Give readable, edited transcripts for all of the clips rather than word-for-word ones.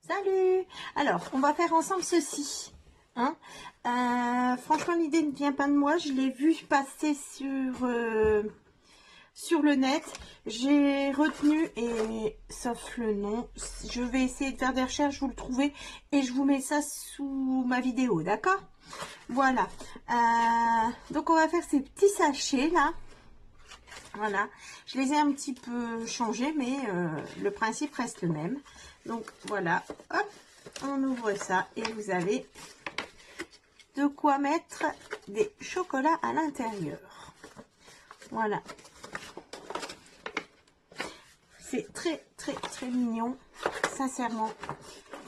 Salut! Alors, on va faire ensemble ceci. Hein. Franchement, l'idée ne vient pas de moi. Je l'ai vu passer sur le net. J'ai retenu, et sauf le nom, je vais essayer de faire des recherches, vous le trouvez, et je vous mets ça sous ma vidéo, d'accord? Voilà. Donc, on va faire ces petits sachets, là. Voilà, je les ai un petit peu changés, mais le principe reste le même. Donc voilà, hop, on ouvre ça et vous avez de quoi mettre des chocolats à l'intérieur. Voilà, c'est très mignon, sincèrement.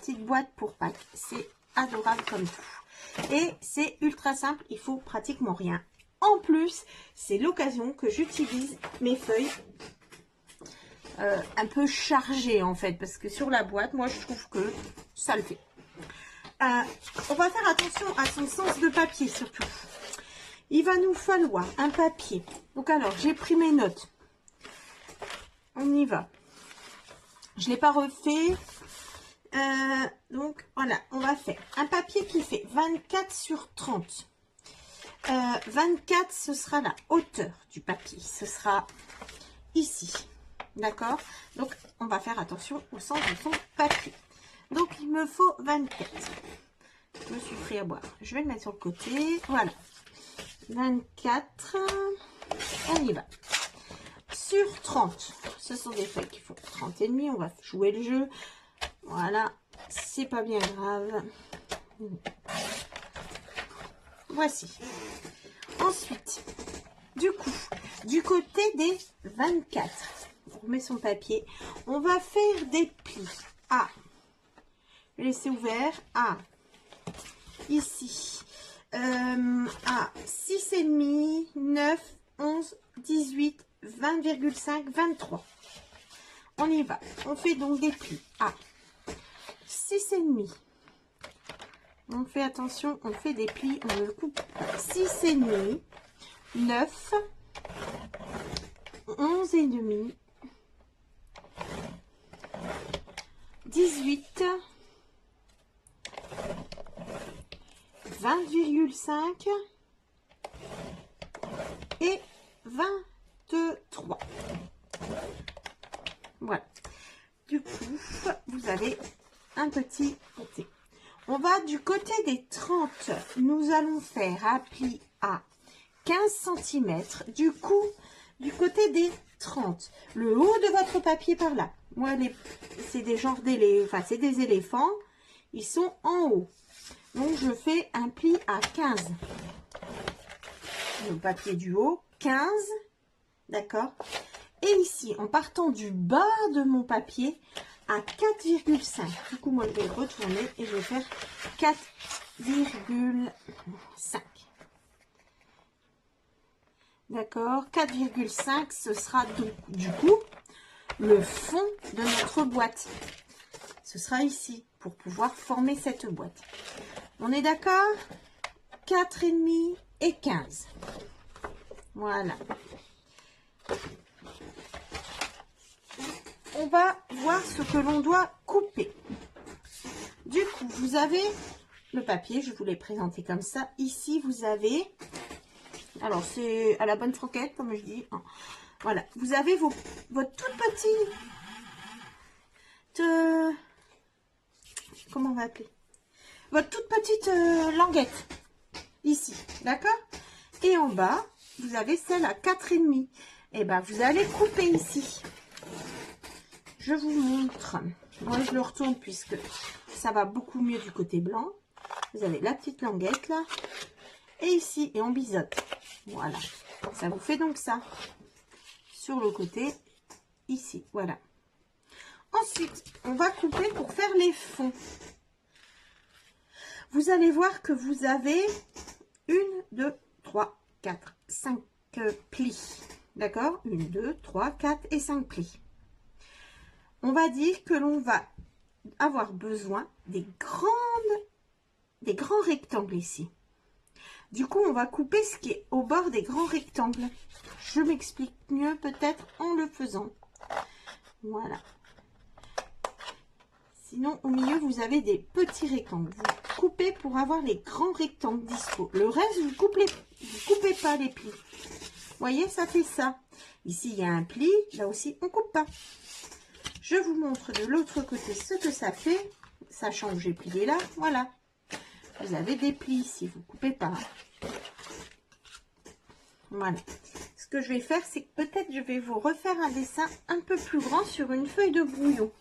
Petite boîte pour Pâques, c'est adorable comme tout. Et c'est ultra simple, il faut pratiquement rien. En plus, c'est l'occasion que j'utilise mes feuilles un peu chargées en fait, parce que sur la boîte, moi je trouve que ça le fait. On va faire attention à son sens de papier surtout. Il va nous falloir un papier. Donc alors, j'ai pris mes notes. On y va. Je ne l'ai pas refait. Donc voilà, on va faire un papier qui fait 24 sur 30. 24, ce sera la hauteur du papier. Ce sera ici. D'accord? Donc, on va faire attention au sens de son papier. Donc, il me faut 24. Je me suis pris à boire. Je vais le mettre sur le côté. Voilà. 24. On y va. Sur 30. Ce sont des feuilles qui font 30 et demi. On va jouer le jeu. Voilà. C'est pas bien grave. Voici. Ensuite, du coup, du côté des 24, on remet son papier, on va faire des plis à, laisser ouvert, à, ici, à 6,5, 9, 11, 18, 20,5, 23. On y va. On fait donc des plis à 6,5. On fait attention, on fait des plis, on le coupe à 6,5, 9, 11,5, 18, 20,5 et 23. Voilà. Du coup, vous avez un petit côté. On va du côté des 30, nous allons faire un pli à 15 cm. Du coup, du côté des 30, le haut de votre papier par là. Moi, c'est des genres d'éléphants, enfin, c'est des éléphants. Ils sont en haut. Donc, je fais un pli à 15. Le papier du haut, 15. D'accord? Et ici, en partant du bas de mon papier, à 4,5. Du coup, moi, je vais retourner et je vais faire 4,5. D'accord, 4,5, ce sera donc, du coup, le fond de notre boîte. Ce sera ici, pour pouvoir former cette boîte. On est d'accord? 4,5 et 15. Voilà. On va voir ce que l'on doit couper. Du coup, vous avez le papier, je vous l'ai présenté comme ça. Ici, vous avez, alors c'est à la bonne franquette, comme je dis. Voilà, vous avez votre toute petite, comment on va appeler? Votre toute petite languette, ici, d'accord? Et en bas, vous avez celle à 4,5. Et ben, vous allez couper ici. Je vous montre. Moi, je le retourne puisque ça va beaucoup mieux du côté blanc. Vous avez la petite languette là. Et ici, et on biseaute. Voilà. Ça vous fait donc ça. Sur le côté, ici. Voilà. Ensuite, on va couper pour faire les fonds. Vous allez voir que vous avez 1, 2, 3, 4, 5 plis. D'accord? 1, 2, 3, 4 et 5 plis. On va dire que l'on va avoir besoin des grands rectangles ici. Du coup, on va couper ce qui est au bord des grands rectangles. Je m'explique mieux peut-être en le faisant. Voilà. Sinon, au milieu, vous avez des petits rectangles. Vous coupez pour avoir les grands rectangles dispo. Le reste, vous coupez pas les plis. Vous voyez, ça fait ça. Ici, il y a un pli. Là aussi, on coupe pas. Je vous montre de l'autre côté ce que ça fait. Sachant que j'ai plié là, voilà. Vous avez des plis ici, vous coupez pas. Voilà. Ce que je vais faire, c'est que peut-être je vais vous refaire un dessin un peu plus grand sur une feuille de brouillon.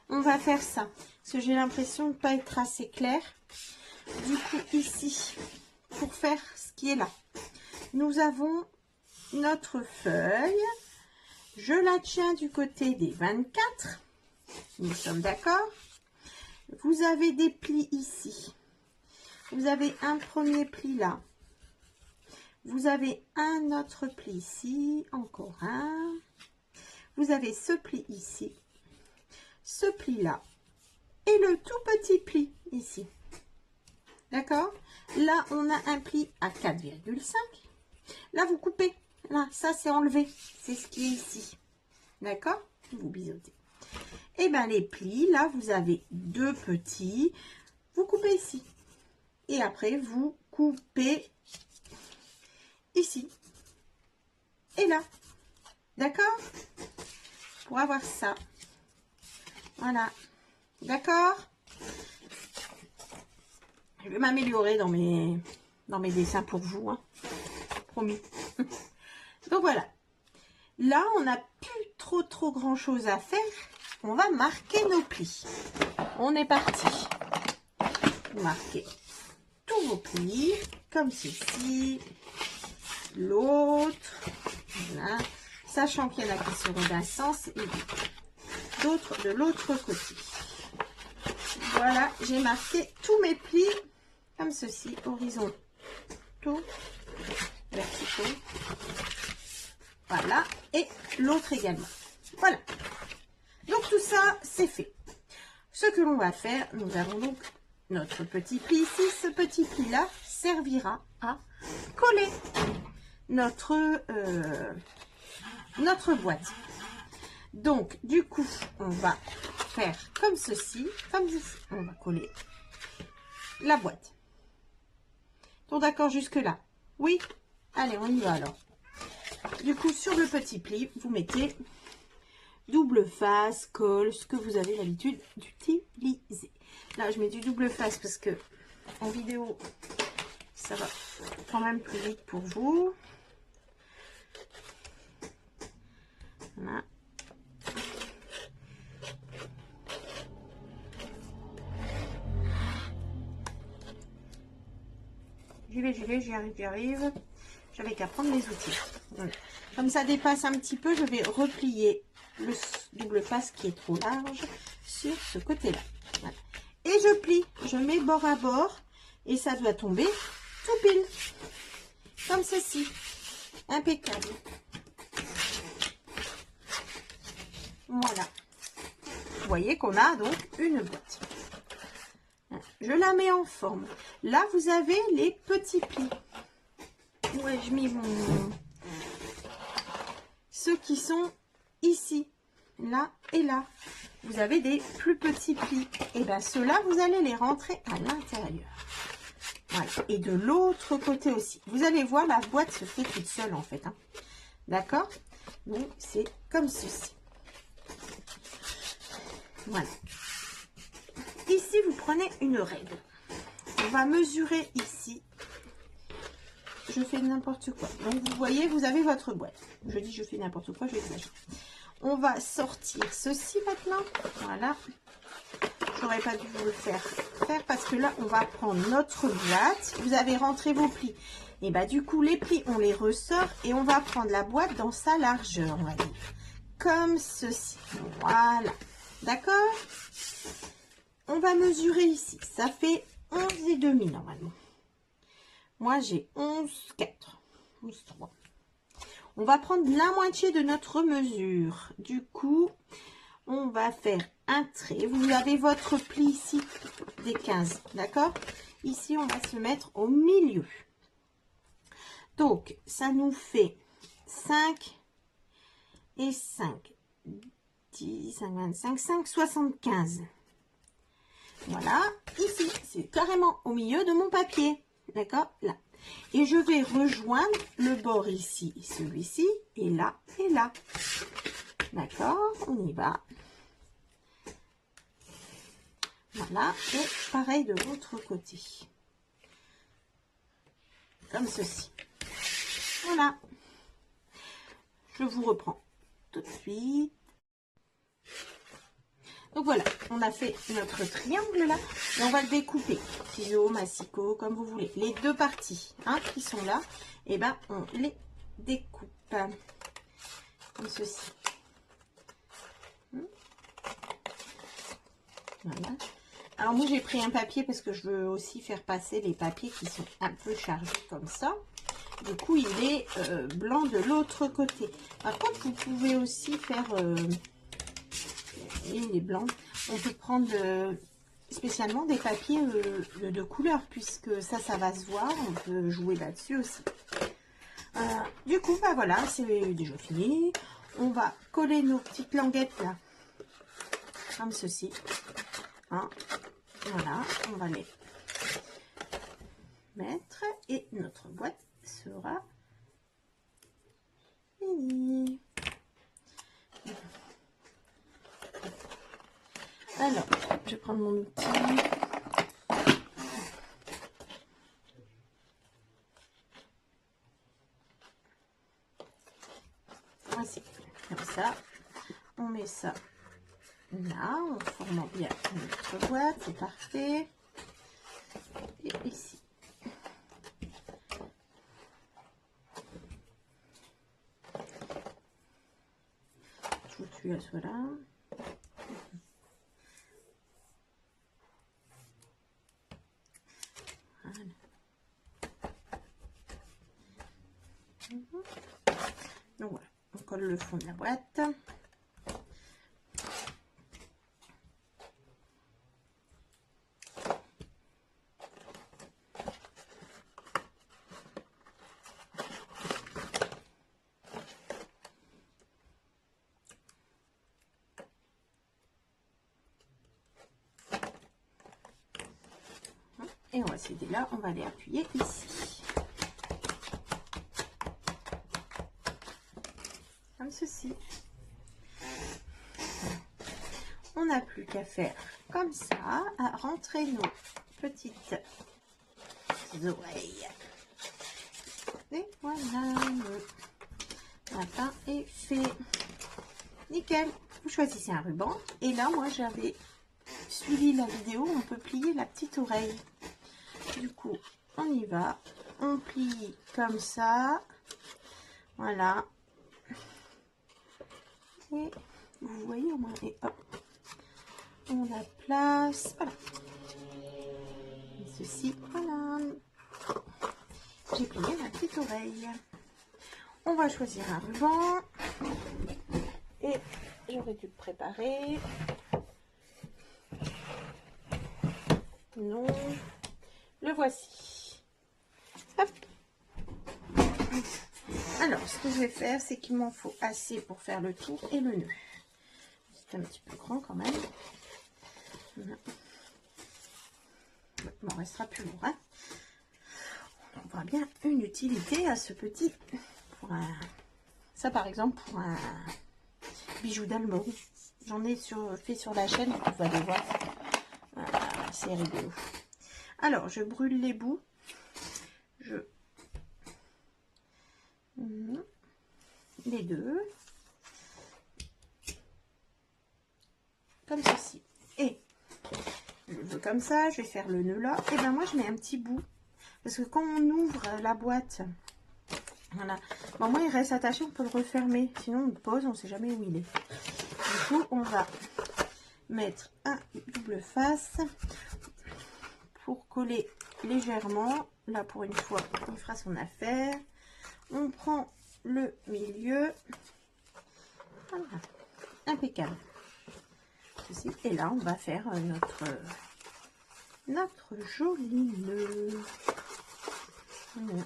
On va faire ça, parce que j'ai l'impression de ne pas être assez clair. Du coup, ici, pour faire ce qui est là, nous avons notre feuille. Je la tiens du côté des 24. Nous sommes d'accord? Vous avez des plis ici. Vous avez un premier pli là. Vous avez un autre pli ici. Encore un. Vous avez ce pli ici. Ce pli là. Et le tout petit pli ici. D'accord? Là, on a un pli à 4,5. Là, vous coupez. Là, ça, c'est enlevé. C'est ce qui est ici. D'accord? Vous bisotez. Et bien, les plis, là, vous avez deux petits. Vous coupez ici. Et après, vous coupez ici. Et là. D'accord? Pour avoir ça. Voilà. D'accord? Je vais m'améliorer dans mes dessins pour vous. Hein. Promis. Donc, voilà. Là, on n'a plus trop grand chose à faire. On va marquer nos plis. On est parti. Vous marquez tous vos plis, comme ceci, l'autre, voilà. Sachant qu'il y en a qui seront d'un sens et d'autres de l'autre côté. Voilà, j'ai marqué tous mes plis, comme ceci, horizontaux, verticaux. Voilà, et l'autre également. Voilà. Donc tout ça, c'est fait. Ce que l'on va faire, nous avons donc notre petit pli ici. Ce petit pli-là servira à coller notre boîte. Donc, du coup, on va faire comme ceci. On va coller la boîte. Donc, d'accord jusque-là? Oui? Allez, on y va alors. Du coup, sur le petit pli, vous mettez double face, colle, ce que vous avez l'habitude d'utiliser. Là, je mets du double face parce que en vidéo, ça va quand même plus vite pour vous. Voilà. J'y vais, j'y arrive. J'avais qu'à prendre mes outils. Voilà. Comme ça dépasse un petit peu, je vais replier le double face qui est trop large sur ce côté-là. Voilà. Et je plie, je mets bord à bord et ça doit tomber tout pile. Comme ceci. Impeccable. Voilà. Vous voyez qu'on a donc une boîte. Je la mets en forme. Là, vous avez les petits plis. Où ai-je mis mon... Ceux qui sont ici, là et là. Vous avez des plus petits plis. Et bien, ceux-là, vous allez les rentrer à l'intérieur. Voilà. Et de l'autre côté aussi. Vous allez voir, la boîte se fait toute seule, en fait. Hein. D'accord? Donc, c'est comme ceci. Voilà. Ici, vous prenez une règle. On va mesurer ici. Je fais n'importe quoi. Donc, vous voyez, vous avez votre boîte. Je dis je fais n'importe quoi, je exagère. On va sortir ceci maintenant. Voilà. J'aurais pas dû vous le faire parce que là, on va prendre notre boîte. Vous avez rentré vos plis. Et bah, du coup, les plis, on les ressort et on va prendre la boîte dans sa largeur, on va dire. Comme ceci. Voilà. D'accord? On va mesurer ici. Ça fait 11,5 normalement. Moi, j'ai 11,4. 11,3. On va prendre la moitié de notre mesure. Du coup, on va faire un trait. Vous avez votre pli ici des 15. D'accord? Ici, on va se mettre au milieu. Donc, ça nous fait 5 et 5. 10, 5, 25, 5, 75. Voilà, ici, c'est carrément au milieu de mon papier. D'accord? Là. Et je vais rejoindre le bord ici, celui-ci, et là, et là. D'accord? On y va. Voilà, et pareil de l'autre côté. Comme ceci. Voilà. Je vous reprends tout de suite. Donc voilà, on a fait notre triangle là. Et on va le découper. Ciseaux, massicot, comme vous voulez. Les deux parties hein, qui sont là, et ben on les découpe. Comme ceci. Voilà. Alors moi j'ai pris un papier parce que je veux aussi faire passer les papiers qui sont un peu chargés comme ça. Du coup il est blanc de l'autre côté. Par contre vous pouvez aussi faire... il est blanc. On peut prendre spécialement des papiers de couleur puisque ça va se voir. On peut jouer là-dessus aussi. Du coup bah voilà, c'est déjà fini. On va coller nos petites languettes là. Comme ceci. Hein. Voilà, on va les mettre et notre boîte sera finie. Alors, je vais prendre mon outil. Voici, comme ça. On met ça là, en formant bien notre boîte, c'est parfait. Et ici. Je vous tue à cela. Voilà. Donc voilà, on colle le fond de la boîte. Et on va s'aider là, on va les appuyer ici. Comme ceci. On n'a plus qu'à faire comme ça, à rentrer nos petites oreilles. Et voilà, le matin est fait. Nickel. Vous choisissez un ruban. Et là, moi, j'avais suivi la vidéo, on peut plier la petite oreille. Du coup, on y va. On plie comme ça. Voilà. Et vous voyez au moins, et hop. On la place. Voilà. Et ceci, voilà. J'ai plié ma petite oreille. On va choisir un ruban. Et j'aurais dû le préparer. Non. Le voici. Hop. Alors, ce que je vais faire, c'est qu'il m'en faut assez pour faire le tour et le nœud. C'est un petit peu grand quand même. Il m'en restera plus lourd. Hein. On voit bien une utilité à ce petit. Pour un, ça, par exemple, pour un bijou d'Almo. J'en ai fait sur la chaîne, vous pouvez aller voir. C'est rigolo. Alors, je brûle les bouts. Les deux. Comme ceci. Et je veux comme ça, je vais faire le nœud là. Et ben moi, je mets un petit bout. Parce que quand on ouvre la boîte, voilà. Bon, moi, il reste attaché, on peut le refermer. Sinon, on le pose, on ne sait jamais où il est. Du coup, on va mettre un double face pour coller légèrement. Là, pour une fois, il fera son affaire. On prend le milieu. Voilà. Impeccable. Ceci. Et là, on va faire notre joli nœud. Voilà.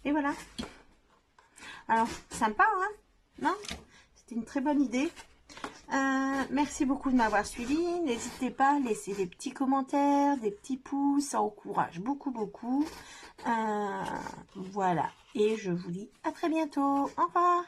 Et voilà. Alors, sympa, hein? Non? C'était une très bonne idée. Merci beaucoup de m'avoir suivi. N'hésitez pas à laisser des petits commentaires, des petits pouces. Ça encourage beaucoup, beaucoup. Voilà. Et je vous dis à très bientôt. Au revoir.